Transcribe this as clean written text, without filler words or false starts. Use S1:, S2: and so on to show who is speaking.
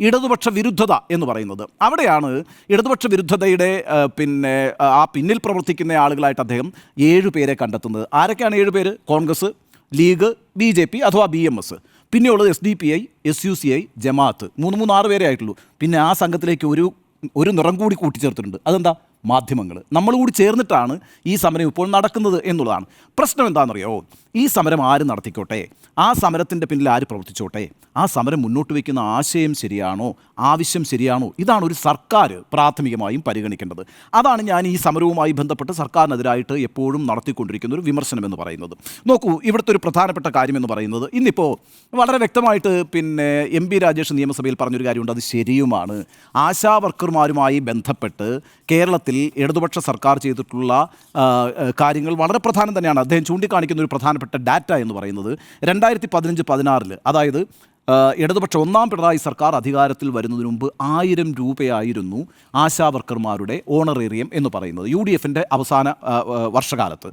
S1: ഇടതുപക്ഷ വിരുദ്ധത എന്ന് പറയുന്നത്. അവിടെയാണ് ഇടതുപക്ഷ വിരുദ്ധതയുടെ ആ പിന്നിൽ പ്രവർത്തിക്കുന്ന ആളുകളായിട്ട് അദ്ദേഹം 7 പേരെ കണ്ടെത്തുന്നത്. ആരൊക്കെയാണ് 7 പേര്? കോൺഗ്രസ്, ലീഗ്, BJP അഥവാ BMS, പിന്നെയുള്ളത് SDPI, SUCI, ജമാഅത്ത്. 6 പേരെ ആയിട്ടുള്ളൂ. പിന്നെ ആ സംഘത്തിലേക്ക് ഒരു നിറം കൂടി കൂട്ടിച്ചേർത്തിട്ടുണ്ട്. അതെന്താ? മാധ്യമങ്ങൾ. നമ്മൾ കൂടി ചേർന്നിട്ടാണ് ഈ സമരം ഇപ്പോൾ നടക്കുന്നത് എന്നുള്ളതാണ്. പ്രശ്നം എന്താണെന്നറിയോ? ഈ സമരം ആര് നടത്തിക്കോട്ടെ, ആ സമരത്തിൻ്റെ പിന്നിൽ ആര് പ്രവർത്തിച്ചോട്ടെ, ആ സമരം മുന്നോട്ട് വയ്ക്കുന്ന ആശയം ശരിയാണോ, ആവശ്യം ശരിയാണോ, ഇതാണ് ഒരു സർക്കാർ പ്രാഥമികമായും പരിഗണിക്കേണ്ടത്. അതാണ് ഞാൻ ഈ സമരവുമായി ബന്ധപ്പെട്ട് സർക്കാരിനെതിരായിട്ട് എപ്പോഴും നടത്തിക്കൊണ്ടിരിക്കുന്ന ഒരു വിമർശനം എന്ന് പറയുന്നത്. നോക്കൂ, ഇവിടുത്തെ ഒരു പ്രധാനപ്പെട്ട കാര്യം എന്ന് പറയുന്നത്, ഇന്നിപ്പോൾ വളരെ വ്യക്തമായിട്ട് MP രാജേഷ് നിയമസഭയിൽ പറഞ്ഞൊരു കാര്യമുണ്ട്, അത് ശരിയുമാണ്. ആശാ വർക്കർമാരുമായി ബന്ധപ്പെട്ട് കേരളത്തിൽ ഇടതുപക്ഷ സർക്കാർ ചെയ്തിട്ടുള്ള കാര്യങ്ങൾ വളരെ പ്രധാനം തന്നെയാണ്. അദ്ദേഹം ചൂണ്ടിക്കാണിക്കുന്ന ഒരു പ്രധാനപ്പെട്ട ഡാറ്റ എന്ന് പറയുന്നത് 2015-16, അതായത് ഇടതുപക്ഷ 1ാം പിണറായി സർക്കാർ അധികാരത്തിൽ വരുന്നതിന് മുമ്പ് 1000 രൂപയായിരുന്നു ആശാ വർക്കർമാരുടെ ഓണറേറിയം എന്ന് പറയുന്നത് UDFൻ്റെ അവസാന വർഷകാലത്ത്.